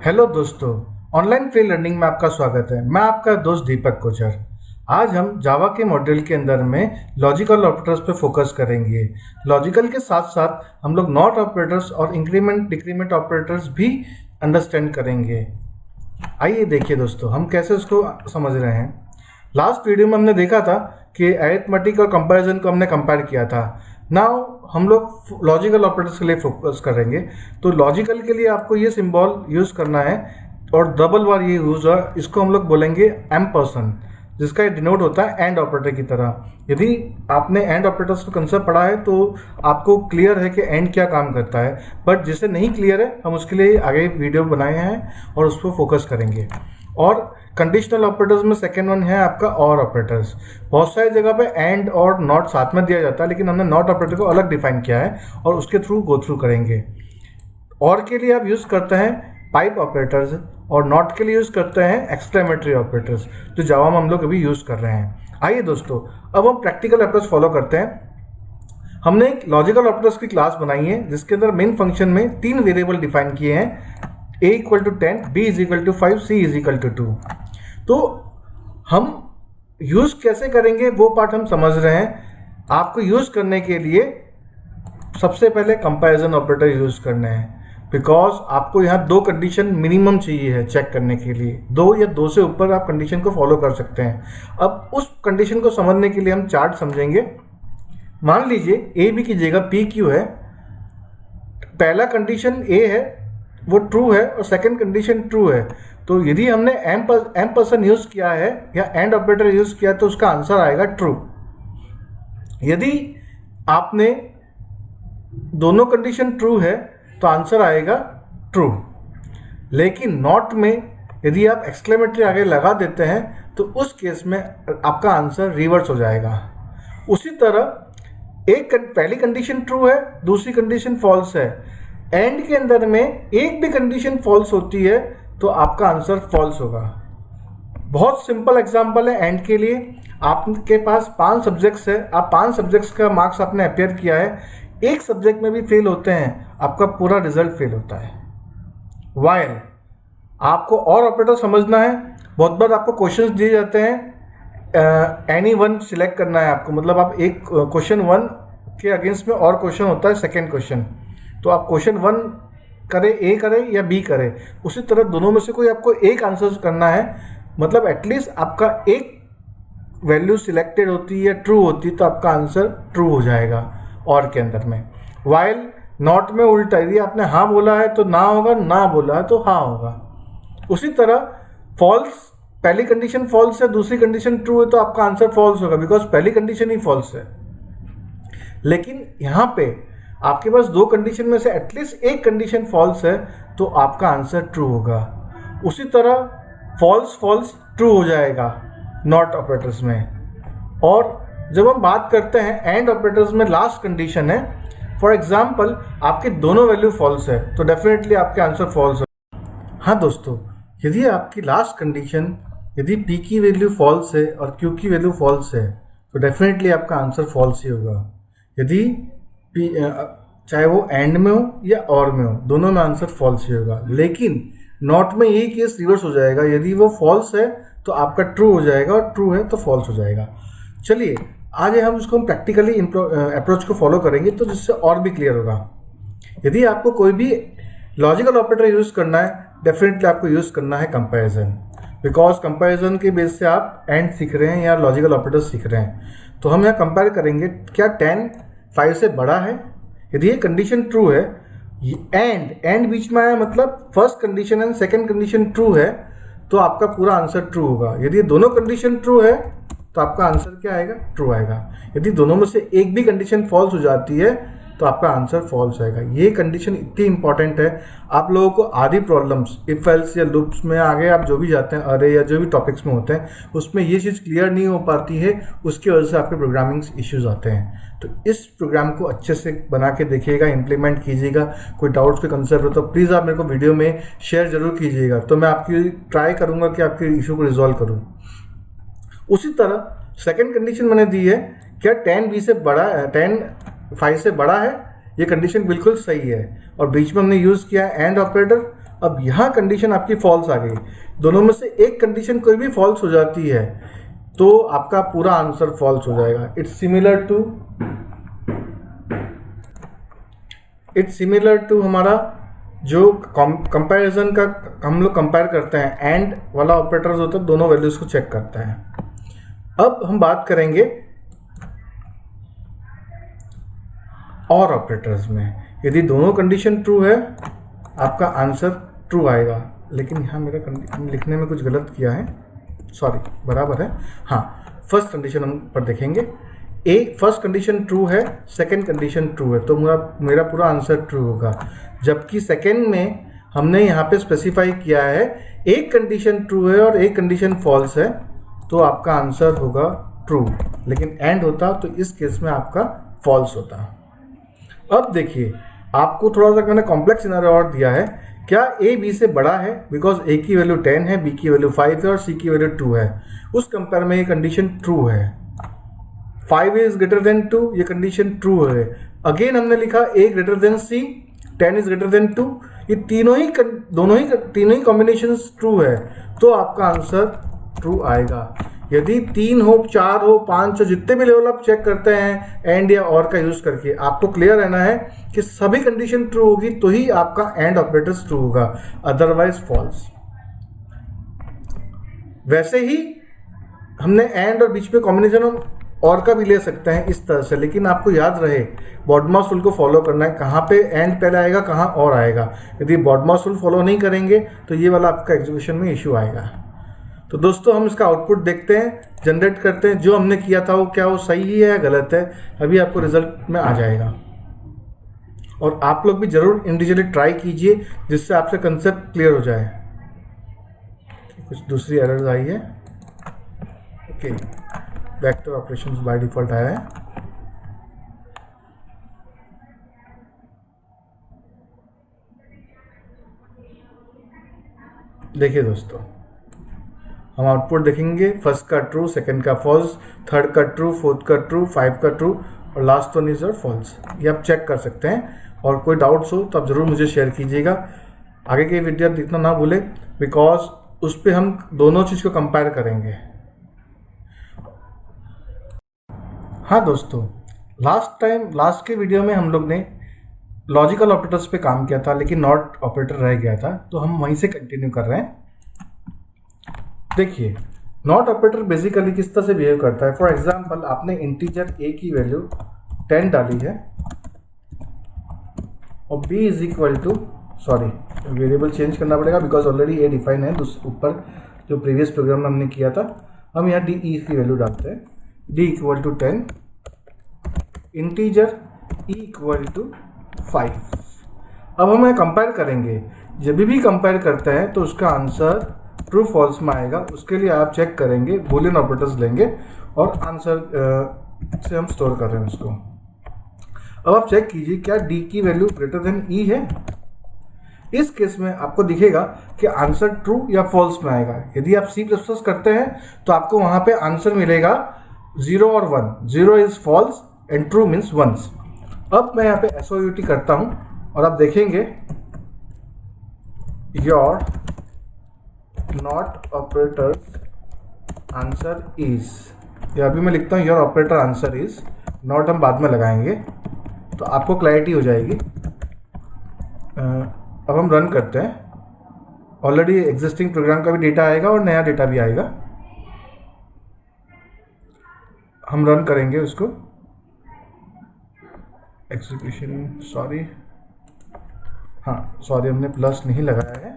Hello दोस्तों, online free learning में आपका स्वागत है। मैं आपका दोस्त दीपक कोचर। आज हम जावा के मॉड्यूल के अंदर में लॉजिकल ऑपरेटर्स पे फोकस करेंगे। लॉजिकल के साथ साथ हम लोग नॉट ऑपरेटर्स और इंक्रीमेंट डिक्रीमेंट ऑपरेटर्स भी अंडरस्टैंड करेंगे। आइए देखिए दोस्तों, हम कैसे उसको समझ रहे हैं। लास्ट वीडियो में हमने देखा था कि अरिथमेटिक और कंपैरिजन को हमने कंपेयर किया था। नाउ हम लोग लॉजिकल ऑपरेटर्स के लिए फोकस करेंगे। तो लॉजिकल के लिए आपको ये सिंबल यूज़ करना है और डबल बार ये यूज़ है। इसको हम लोग बोलेंगे एम्परसेंड, जिसका ये डिनोट होता है एंड ऑपरेटर की तरह। यदि आपने एंड ऑपरेटर्स को कंसेप्ट पढ़ा है तो आपको क्लियर है कि एंड क्या काम करता है, बट जिसे नहीं क्लियर है हम उसके लिए आगे वीडियो बनाए हैं और उस पर फोकस करेंगे। और कंडीशनल ऑपरेटर्स में सेकेंड वन है आपका और ऑपरेटर्स। बहुत सारी जगह पे एंड और नॉट साथ में दिया जाता है, लेकिन हमने नॉट ऑपरेटर को अलग डिफाइन किया है और उसके थ्रू गो थ्रू करेंगे। और के लिए आप यूज़ करते हैं पाइप ऑपरेटर्स और नॉट के लिए यूज़ करते हैं एक्सक्लेमेटरी ऑपरेटर्स, जो जावा में हम लोग अभी यूज़ कर रहे हैं। आइए दोस्तों, अब हम प्रैक्टिकल अप्रोच फॉलो करते हैं। हमने एक लॉजिकल ऑपरेटर्स की क्लास बनाई है जिसके अंदर मेन फंक्शन में 3 वेरिएबल डिफाइन किए हैं, a = 10, b = 5, c = 2। तो हम यूज़ कैसे करेंगे वो पार्ट हम समझ रहे हैं। आपको यूज़ करने के लिए सबसे पहले कंपैरिजन ऑपरेटर यूज़ करने हैं, बिकॉज आपको यहाँ 2 कंडीशन मिनिमम चाहिए है चेक करने के लिए। 2 या 2 से ऊपर आप कंडीशन को फॉलो कर सकते हैं। अब उस कंडीशन को समझने के लिए हम चार्ट समझेंगे। मान लीजिए ए बी की जगह पी क्यू है। पहला कंडीशन ए है वो ट्रू है और सेकंड कंडीशन ट्रू है। तो यदि हमने एम्परसेंड यूज़ किया है या एंड ऑपरेटर यूज़ किया तो उसका आंसर आएगा ट्रू। यदि आपने दोनों कंडीशन ट्रू है तो आंसर आएगा ट्रू। लेकिन नॉट में यदि आप एक्सक्लेमेटरी आगे लगा देते हैं तो उस केस में आपका आंसर रिवर्स हो जाएगा। उसी तरह एक पहली कंडीशन ट्रू है, दूसरी कंडीशन फॉल्स है। एंड के अंदर में एक भी कंडीशन फॉल्स होती है तो आपका आंसर फॉल्स होगा। बहुत सिंपल एग्जांपल है एंड के लिए। आपके पास 5 सब्जेक्ट्स है, आप 5 सब्जेक्ट्स का मार्क्स आपने अपेयर किया है, एक सब्जेक्ट में भी फेल होते हैं, आपका पूरा रिजल्ट फेल होता है। वाइल आपको और ऑपरेटर समझना है। बहुत बार आपको क्वेश्चंस दिए जाते हैं, एनी वन सिलेक्ट करना है आपको, मतलब आप एक क्वेश्चन 1 के अगेंस्ट में और क्वेश्चन होता है सेकेंड क्वेश्चन, तो आप क्वेश्चन 1 करें, ए करें या बी करें। उसी तरह दोनों में से कोई आपको एक आंसर करना है, मतलब एटलीस्ट आपका एक वैल्यू सिलेक्टेड होती है, ट्रू होती है, तो आपका आंसर ट्रू हो जाएगा और के अंदर में। वाइल नॉट में उल्टा, यदि आपने हाँ बोला है तो ना होगा, ना बोला है तो हाँ होगा। उसी तरह फॉल्स, पहली कंडीशन फॉल्स है, दूसरी कंडीशन ट्रू है तो आपका आंसर फॉल्स होगा, बिकॉज पहली कंडीशन ही फॉल्स है। लेकिन यहाँ पे आपके पास 2 कंडीशन में से एटलीस्ट एक कंडीशन फॉल्स है तो आपका आंसर ट्रू होगा। उसी तरह फॉल्स फॉल्स ट्रू हो जाएगा नॉट ऑपरेटर्स में। और जब हम बात करते हैं एंड ऑपरेटर्स में लास्ट कंडीशन है, फॉर एग्जांपल आपके दोनों वैल्यू फॉल्स है तो डेफिनेटली आपके आंसर फॉल्स है। हाँ दोस्तों, यदि आपकी लास्ट कंडीशन, यदि पी की वैल्यू फॉल्स है और क्यू की वैल्यू फॉल्स है तो डेफिनेटली आपका आंसर फॉल्स ही होगा। यदि चाहे वो एंड में हो या और में हो, दोनों में आंसर फॉल्स ही होगा। लेकिन नॉट में यही केस रिवर्स हो जाएगा, यदि वो फॉल्स है तो आपका ट्रू हो जाएगा और ट्रू है तो फॉल्स हो जाएगा। चलिए आज हम उसको प्रैक्टिकली अप्रोच को फॉलो करेंगे तो जिससे और भी क्लियर होगा। यदि आपको कोई भी लॉजिकल ऑपरेटर यूज़ करना है, डेफिनेटली आपको यूज़ करना है कंपैरिजन, बिकॉज कंपैरिजन के बेस से आप एंड सीख रहे हैं या लॉजिकल ऑपरेटर सीख रहे हैं। तो हम यहाँ कंपेयर करेंगे, क्या 10 5 से बड़ा है? यदि ये कंडीशन ट्रू है, एंड बीच में आया मतलब first condition and second condition true है तो आपका पूरा आंसर ट्रू होगा। यदि दोनों कंडीशन ट्रू है तो आपका आंसर क्या आएगा? ट्रू आएगा। यदि दोनों में से एक भी कंडीशन फॉल्स हो जाती है तो आपका आंसर फॉल्स आएगा। ये कंडीशन इतनी इंपॉर्टेंट है, आप लोगों को आधी प्रॉब्लम्स इफ एल्स या लूप्स में आगे आप जो भी जाते हैं, अरे या जो भी टॉपिक्स में होते हैं, उसमें ये चीज़ क्लियर नहीं हो पाती है, उसकी वजह से आपके प्रोग्रामिंग इश्यूज आते हैं। तो इस प्रोग्राम को अच्छे से बना के देखिएगा, इम्प्लीमेंट कीजिएगा। कोई डाउट्स के कंसेप्ट हो तो प्लीज़ आप मेरे को वीडियो में शेयर जरूर कीजिएगा, तो मैं आपकी ट्राई करूँगा कि आपके इशू को रिजॉल्व करूँ। उसी तरह सेकेंड कंडीशन मैंने दी है, क्या 10 बी से बड़ा है, 10 5 से बड़ा है? ये कंडीशन बिल्कुल सही है। और बीच में हमने यूज़ किया एंड ऑपरेटर अब यहाँ कंडीशन आपकी फॉल्स आ गई, दोनों में से एक कंडीशन कोई भी फॉल्स हो जाती है तो आपका पूरा आंसर फॉल्स हो जाएगा। इट्स सिमिलर टू हमारा जो कंपैरिजन का हम लोग कंपेयर करते हैं, एंड वाला ऑपरेटर्स होता है, दोनों वैल्यूज को चेक करता है। अब हम बात करेंगे और ऑपरेटर्स में, यदि दोनों कंडीशन ट्रू है आपका आंसर ट्रू आएगा। लेकिन यहाँ मेरा लिखने में कुछ गलत किया है, सॉरी, बराबर है। हाँ, फर्स्ट कंडीशन हम पर देखेंगे, फर्स्ट कंडीशन ट्रू है, सेकंड कंडीशन ट्रू है, तो मेरा पूरा आंसर ट्रू होगा। जबकि सेकंड में हमने यहाँ पे स्पेसिफाई किया है एक कंडीशन ट्रू है और एक कंडीशन फॉल्स है, तो आपका आंसर होगा ट्रू। लेकिन एंड होता तो इस केस में आपका फॉल्स होता। अब देखिए, आपको थोड़ा सा मैंने कॉम्प्लेक्स सिनेरियो और दिया है। क्या ए बी से बड़ा है? बिकॉज ए की वैल्यू 10 है, बी की वैल्यू 5 है और सी की वैल्यू 2 है। उस कंपेयर में ये कंडीशन ट्रू है। 5 इज ग्रेटर देन 2, ये कंडीशन ट्रू है। अगेन हमने लिखा A greater than C, 10 is greater than 2, ये तीनों ही कॉम्बिनेशन ट्रू है, तो आपका आंसर ट्रू आएगा। यदि 3 हो, 4 हो, 5 हो, जितने भी लेवल आप चेक करते हैं एंड या और का यूज करके, आपको क्लियर रहना है कि सभी कंडीशन ट्रू होगी तो ही आपका एंड ऑपरेटर्स ट्रू होगा, अदरवाइज फॉल्स। वैसे ही हमने एंड और बीच में कॉम्बिनेशन हम और का भी ले सकते हैं इस तरह से, लेकिन आपको याद रहे बॉडमास रूल को फॉलो करना है, कहाँ पे एंड पहले आएगा, कहाँ और आएगा। यदि बॉडमास रूल फॉलो नहीं करेंगे तो ये वाला आपका एग्जीक्यूशन में इशू आएगा। तो दोस्तों, हम इसका आउटपुट देखते हैं, जनरेट करते हैं, जो हमने किया था वो क्या वो सही है या गलत है, अभी आपको रिजल्ट में आ जाएगा। और आप लोग भी जरूर इंडिविजुअली ट्राई कीजिए, जिससे आपसे कंसेप्ट क्लियर हो जाए। कुछ दूसरी एरर्स आई है। Okay, vector operations by default आया है। देखिए दोस्तों, हम आउटपुट देखेंगे, फर्स्ट का ट्रू, सेकंड का फॉल्स, थर्ड का ट्रू, फोर्थ का ट्रू, 5 का ट्रू और लास्ट वन इज और फॉल्स। ये आप चेक कर सकते हैं। और कोई डाउट्स हो तो आप ज़रूर मुझे शेयर कीजिएगा। आगे के वीडियो देखना ना भूलें, बिकॉज उस पर हम दोनों चीज़ को कंपेयर करेंगे। हाँ दोस्तों, लास्ट के वीडियो में हम लोग ने लॉजिकल ऑपरेटर्स पे काम किया था, लेकिन नॉट ऑपरेटर रह गया था, तो हम वहीं से कंटिन्यू कर रहे हैं। देखिए, नॉट ऑपरेटर बेसिकली किस तरह से बिहेव करता है। फॉर एग्जांपल, आपने इंटीजर a की वैल्यू 10 डाली है और b is equal to, sorry, variable change करना पड़ेगा बिकॉज ऑलरेडी a डिफाइन है ऊपर जो प्रीवियस प्रोग्राम में हमने किया था। हम यहाँ d e की वैल्यू डालते हैं, d equal to 10, integer e equal to 5। अब हम कंपेयर करेंगे, जब भी कंपेयर करते हैं तो उसका आंसर ट्रू फॉल्स में आएगा। उसके लिए आप चेक करेंगे, बूलियन ऑपरेटर्स लेंगे और आंसर से हम स्टोर कर रहे हैं उसको। अब आप चेक कीजिए, क्या d की वैल्यू ग्रेटर देन e है? इस केस में आपको दिखेगा कि आंसर ट्रू या फॉल्स में आएगा। यदि आप C++ करते हैं तो आपको वहाँ पे आंसर मिलेगा 0 और 1। 0 is false and true means ones. अब मैं यहाँ पे SOUT करता हूँ और आप देखेंगे your not operator answer is, या अभी मैं लिखता हूँ your operator answer is, not हम बाद में लगाएंगे तो आपको क्लैरिटी हो जाएगी। अब हम रन करते हैं। ऑलरेडी एग्जिस्टिंग प्रोग्राम का भी डेटा आएगा और नया डेटा भी आएगा। हम रन करेंगे उसको, एग्जीक्यूशन, सॉरी, हाँ सॉरी, हमने प्लस नहीं लगाया है,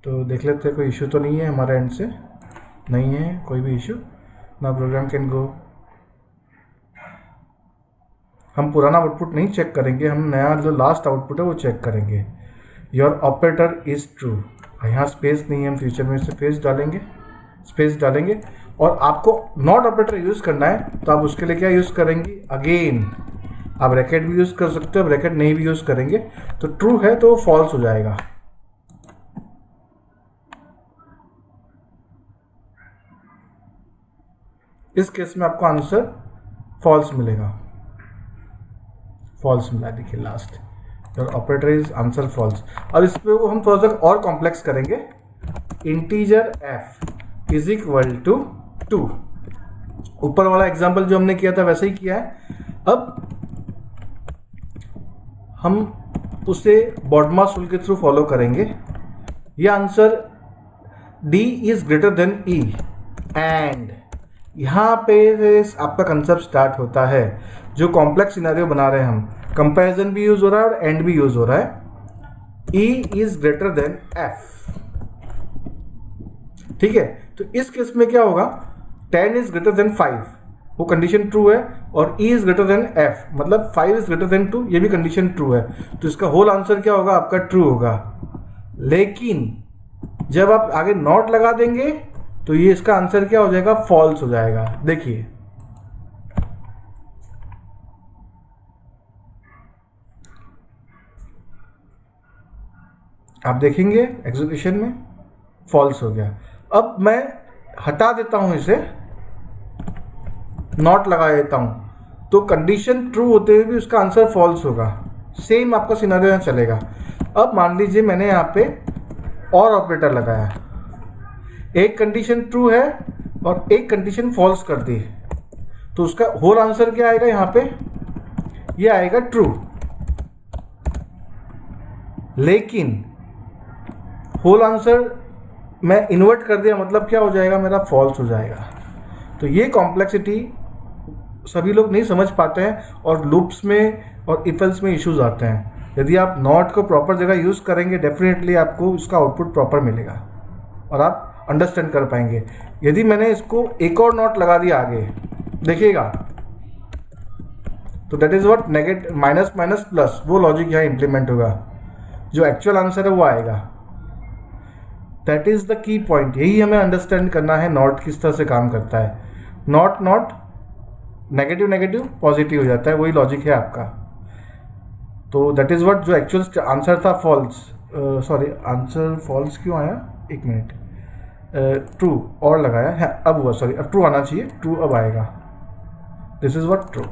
तो देख लेते हैं कोई इशू तो नहीं है हमारे एंड से। नहीं है कोई भी इशू ना, प्रोग्राम कैन गो। हम पुराना आउटपुट नहीं चेक करेंगे, हम नया जो लास्ट आउटपुट है वो चेक करेंगे। योर ऑपरेटर इज ट्रू, यहाँ स्पेस नहीं है, हम फ्यूचर में स्पेस डालेंगे। और आपको नॉट ऑपरेटर यूज़ करना है तो आप उसके लिए क्या यूज़ करेंगे, अगेन आप ब्रैकेट भी यूज़ कर सकते हो, ब्रैकेट नहीं भी यूज़ करेंगे तो ट्रू है तो फॉल्स हो जाएगा। इस केस में आपको आंसर फॉल्स मिलेगा, फॉल्स मिला। देखिए last your operator is answer false. अब इस पे वो हम थोड़ा सा और कॉम्प्लेक्स करेंगे। Integer f is equal to 2। ऊपर वाला एग्जाम्पल जो हमने किया था वैसे ही किया है। अब हम उसे बॉडमास रूल के थ्रू फॉलो करेंगे। ये answer d is greater then e and यहाँ पे आपका कंसेप्ट स्टार्ट होता है। जो कॉम्प्लेक्स सिनेरियो बना रहे हैं हम, कंपैरिजन भी यूज हो रहा है और एंड भी यूज हो रहा है। e is greater then f, ठीक है। तो इस केस में क्या होगा, 10 इज ग्रेटर देन 5, वो कंडीशन ट्रू है, और e is greater then f मतलब 5 इज ग्रेटर देन 2, ये भी कंडीशन ट्रू है। तो इसका होल आंसर क्या होगा, आपका ट्रू होगा। लेकिन जब आप आगे नॉट लगा देंगे तो ये इसका आंसर क्या हो जाएगा, फॉल्स हो जाएगा। देखिए आप देखेंगे एग्जीक्यूशन में फॉल्स हो गया। अब मैं हटा देता हूं इसे, नॉट लगा देता हूं, तो कंडीशन ट्रू होते हुए भी उसका आंसर फॉल्स होगा। सेम आपका सिनेरियो यहाँ चलेगा। अब मान लीजिए मैंने यहाँ पे और ऑपरेटर लगाया, एक कंडीशन ट्रू है और एक कंडीशन फॉल्स कर दी, तो उसका होल आंसर क्या आएगा, यहाँ पे ये आएगा ट्रू। लेकिन होल आंसर मैं इन्वर्ट कर दिया, मतलब क्या हो जाएगा, मेरा फॉल्स हो जाएगा। तो ये कॉम्प्लेक्सिटी सभी लोग नहीं समझ पाते हैं और लूप्स में और इफेल्स में इश्यूज आते हैं। यदि आप नॉट को प्रॉपर जगह यूज़ करेंगे, डेफिनेटली आपको उसका आउटपुट प्रॉपर मिलेगा और आप अंडरस्टैंड कर पाएंगे। यदि मैंने इसको एक और नॉट लगा दिया आगे, देखिएगा, तो that is what negative minus minus plus, वो लॉजिक यहाँ इंप्लीमेंट होगा, जो एक्चुअल आंसर है वो आएगा। That is the key point. यही हमें अंडरस्टैंड करना है नॉट किस तरह से काम करता है। Not not negative negative positive हो जाता है, वही लॉजिक है आपका। तो दैट इज व्हाट जो एक्चुअल आंसर था फॉल्स, सॉरी आंसर फॉल्स क्यों आया, एक मिनट, ट्रू और लगाया है, अब हुआ, सॉरी अब ट्रू आना चाहिए, ट्रू अब आएगा। This is what true.